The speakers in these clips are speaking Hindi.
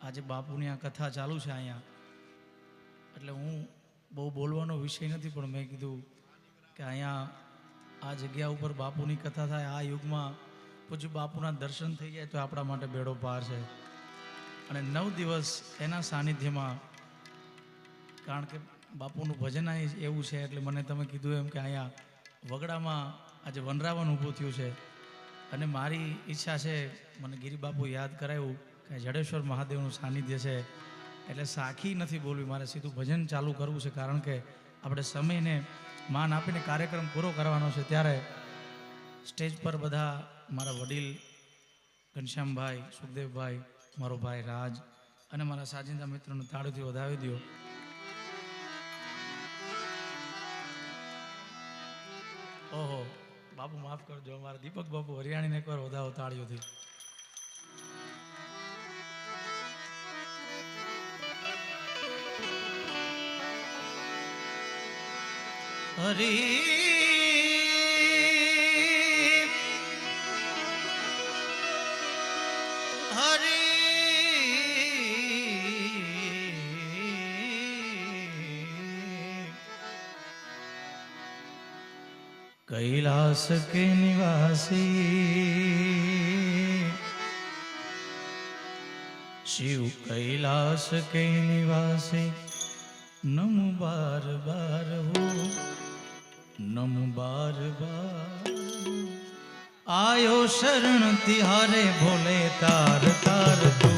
આજે બાપુની આ કથા ચાલુ છે અહીંયા, એટલે હું બહુ બોલવાનો વિષય નથી, પણ મેં કીધું કે અહીંયા આ જગ્યા ઉપર બાપુની કથા થાય, આ યુગમાં પૂજ્ય બાપુના દર્શન થઈ જાય તો આપણા માટે બેડો પાર છે. અને 9 દિવસ એના સાનિધ્યમાં, કારણ કે બાપુનું ભજન અહીં એવું છે, એટલે મને તમે કીધું એમ કે અહીંયા વગડામાં આજે વનરાવન ઊભું થયું છે. અને મારી ઈચ્છા છે, મને ગિરિબાપુ યાદ કરાવ્યું કે જડેશ્વર મહાદેવનું સાનિધ્ય છે, એટલે સાખી નથી બોલવી, મારે સીધું ભજન ચાલુ કરવું છે. કારણ કે આપણે સમયને માન આપીને કાર્યક્રમ પૂરો કરવાનો છે. ત્યારે સ્ટેજ પર બધા મારા વડીલ ઘનશ્યામભાઈ, સુખદેવભાઈ, મારો ભાઈ રાજ અને મારા સાજિંદા મિત્રોને તાળીથી વધાવી દો. ઓહો બાપુ માફ કરજો, અમારા દીપક બાપુ હરિયાણીને એકવાર વધાવો તાળીઓથી. હરી कैलाश के निवासी शिव, कैलाश के निवासी नमो बार बार हो, नमो बार बार आयो शरण तिहारे भोले तार तार तू.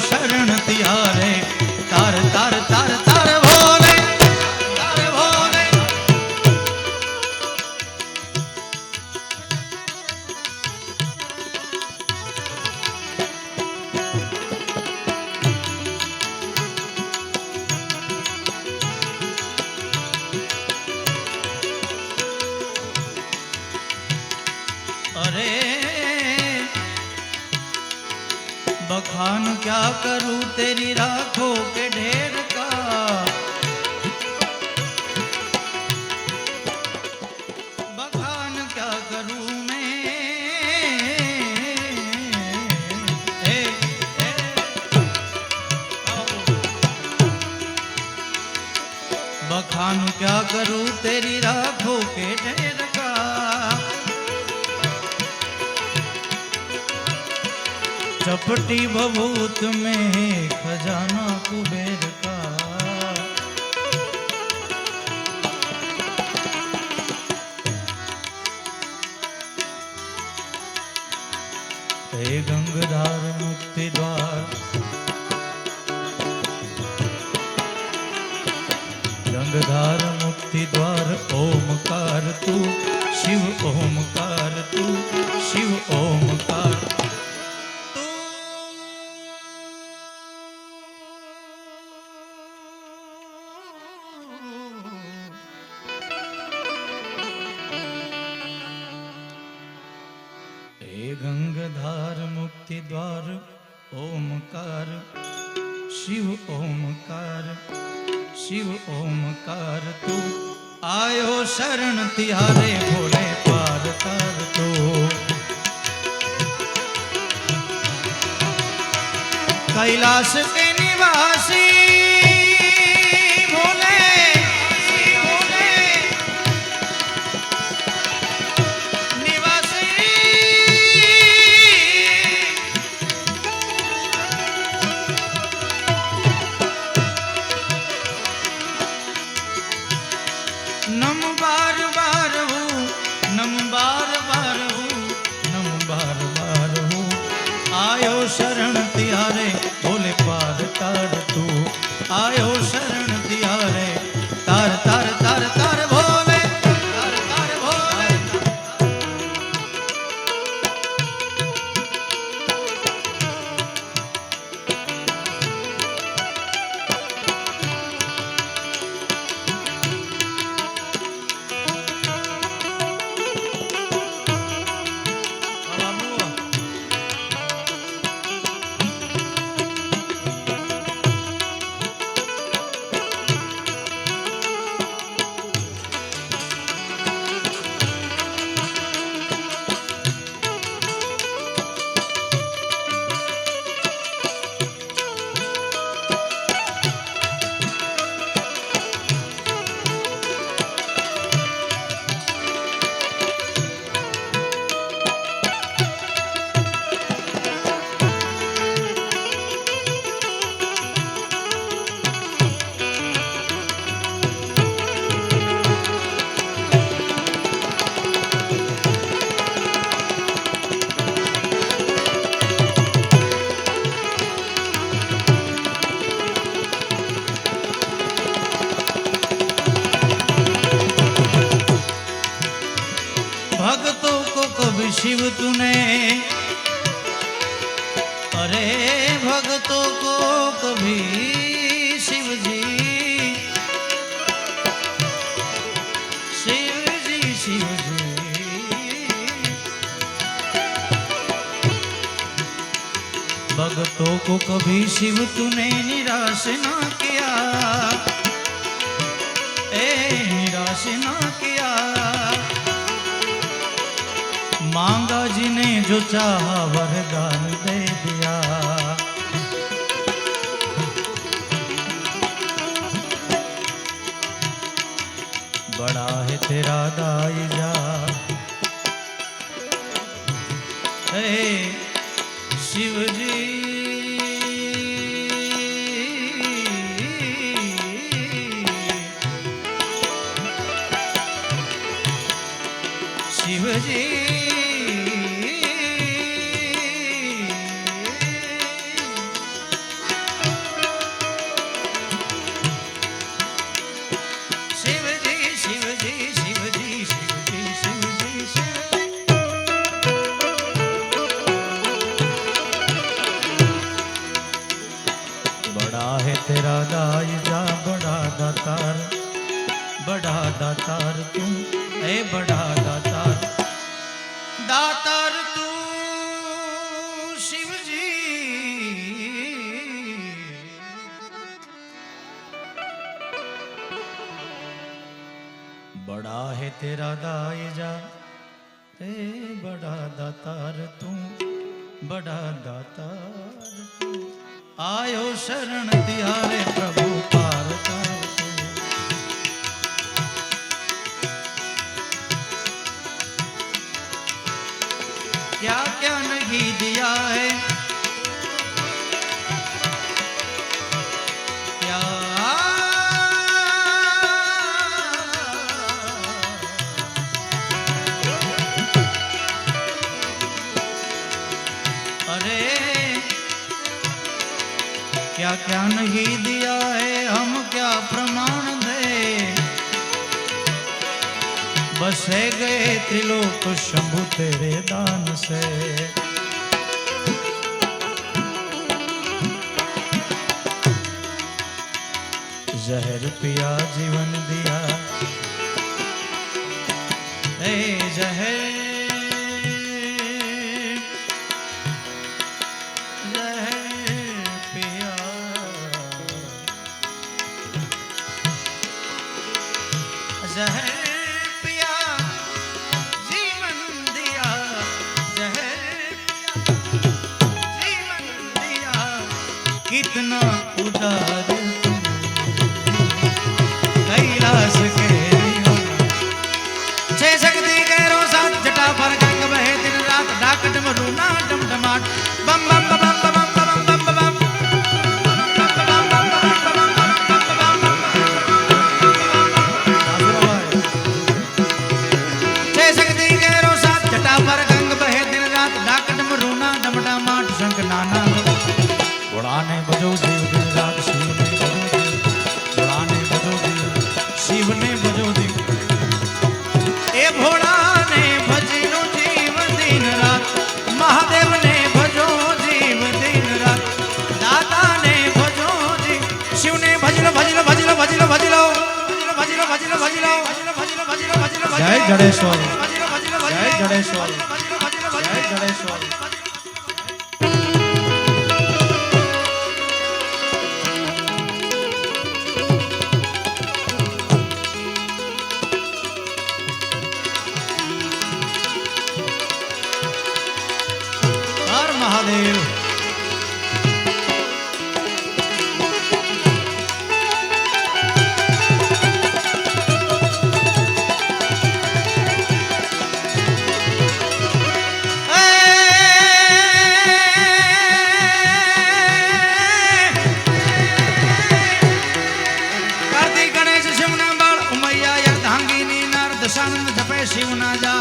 शरण तिहारे तार तार तार तार भोले तार भोले. अरे बखान क्या करूं तेरी राखों के ढेर का, बखान क्या करूं मैं बखान क्या करूं तेरी राखों के ढेर का. चपटी बबूत में खजाना कुबेर का, हे गंगाधार मुक्ति द्वार, गंगाधार मुक्ति द्वार ओमकार तू शिव, ओमकार तू शिव, ओमकार. गंगाधार मुक्ति द्वार ओमकार शिव, ओमकार शिव, ओमकार तू आयो शरण तिहारे भोले पार तार तू. कैलाश के निवासी भोले नम बार बार हो, नम बार बार हो, नम बार बार हो आयो शरण तिहारे भोले पार तार तू. भक्तों को कभी शिव तूने, अरे भक्तों को कभी शिव जी, शिव जी, शिव जी, भक्तों को कभी शिव तूने निराश ना किया, निराश ना किया। मांगा जिने जो चाहा वरदान दे दिया। बड़ा है तेरा दाईजा, हे शिव जी, शिव जी, शिव जी, शिव जी, शिव जी, शिव जी, शिव जी, शिव। बड़ा है तेरा दाईजा, बड़ा दातार, बड़ा दातार तू, ए बड़ा दातार, दातार तू शिव जी। बड़ा है तेरा दाईजा, ए बड़ा दातार तू, बड़ा दातार तू। आयो शरण तिहारे प्रभु पार तार तू। क्या क्या नहीं दिया है, क्या अरे क्या क्या नहीं दिया है, हम क्या प्रमाण दे। बसे गए त्रिलोक शंभु तेरे दान से। जहर पिया जीवन दिया, ए जहर, जहर पिया, जहर कितना उदार तू कैलाश के छह शक्ति गैरों साथ जटा पर गंग बहे दिन रात डाक डमरूना डमडमाट बम बम बम बम बम बम बम छह शक्ति गैरों साथ जटा पर गंग बहे दिन रात डाक डमरूना डमडमाट शंख नाना ने बजो देव दिन रात, शिव ने बजो देव, भोला ने बजो देव, शिव ने बजो देव, ए भोला ने भजनो जीव दिन रात, महादेव ने भजो जीव दिन रात, दाता ने भजो जीव, शिव ने भजलो भजलो भजलो भजलो भजलो भजलो भजलो भजलो भजलो भजलो भजलो। जय जडेश्वर, जय जडेश्वर, जय जडेश्वर। महादेव कार्तिक गणेश शिव ना बाल उमैया अर्धांगिनी नारद सानंद जपे शिव ना जा।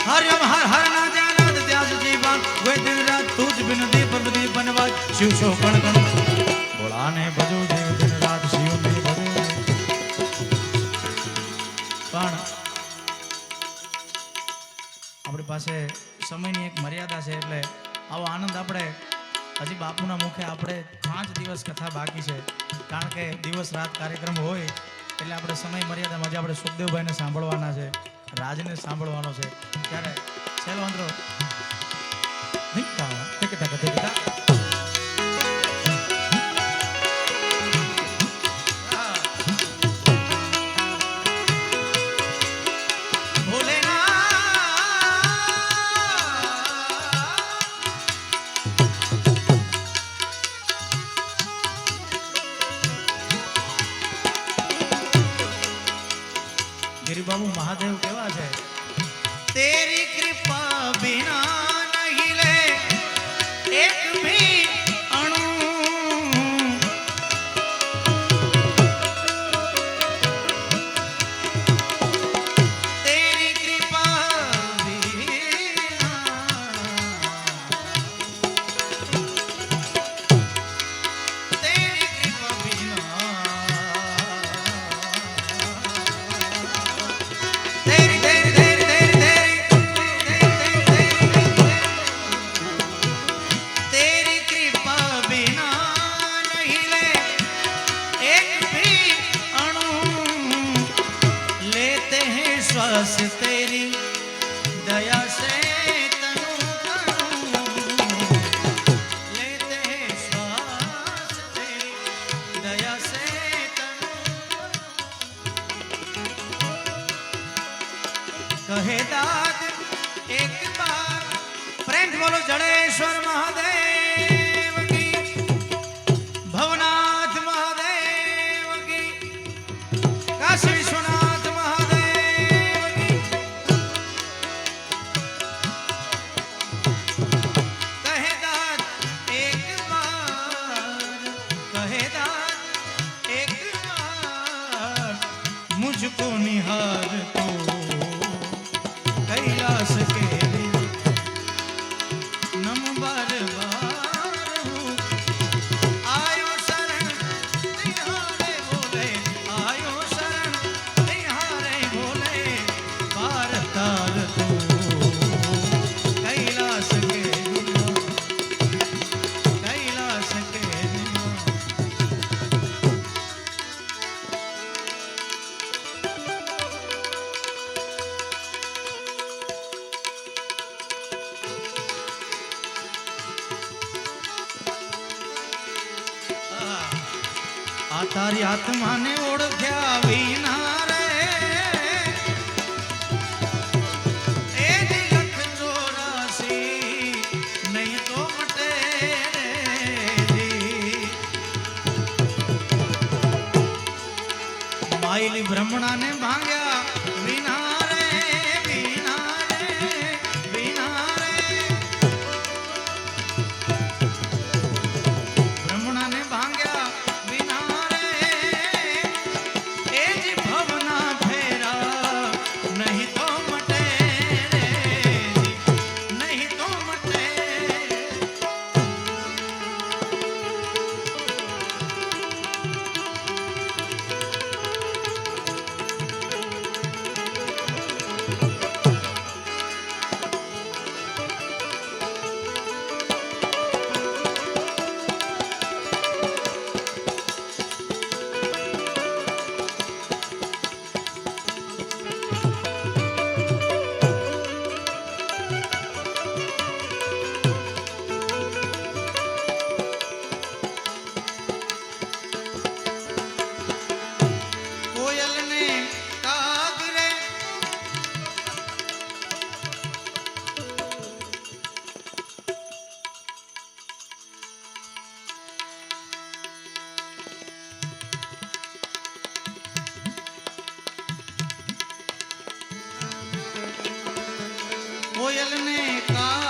हरिओम हर हर ना जानाद त्याज जीवन वे दिन रात तुझ बिन दीप दीप बनवाज शिव शो कण कण भोला ने भजो देव दिन रात शिव ने भजो पण આપણી પાસે સમયની એક મર્યાદા છે એટલે આવો આનંદ આપણે હજી બાપુના મુખે આપણે 5 દિવસ કથા બાકી છે કારણ કે દિવસ રાત કાર્યક્રમ હોય એટલે આપણે સમય મર્યાદામાં જે આપણે સુખદેવભાઈને સાંભળવાના છે રાજને સાંભળવાનો છે ત્યારે સેલવંત્રો નિકા ટિકટા ટિકટા गिरिबाबू महादेव केवा है तेरी कृपा बिना नहीं ले एक भी अणु तेरी कृपा बिना तेरी कृपा बिना तेरी दया से तनु तनु लेते हैं श्वास तेरी दया से तनु कहे दाद एक बार प्रेम बोलो जड़ेश्वर महादेव की भवनाथ महादेव की काशी विश्वनाथ मुझको निहार तो कैलाश के नम बार बार हूँ आयो शरण तिहारे बोले आयो शरण तिहारे बोले बार तार तो कैलाश के कैलाश के आ तारी आत्मा ने ओळख्या विना रे ए लख 84 नहीं तो मटे रे माइली ब्रह्मणा ने भांग्या विना रे विना रे विना रे ब्रह्मणा ने भांग्या कोयल ने कहा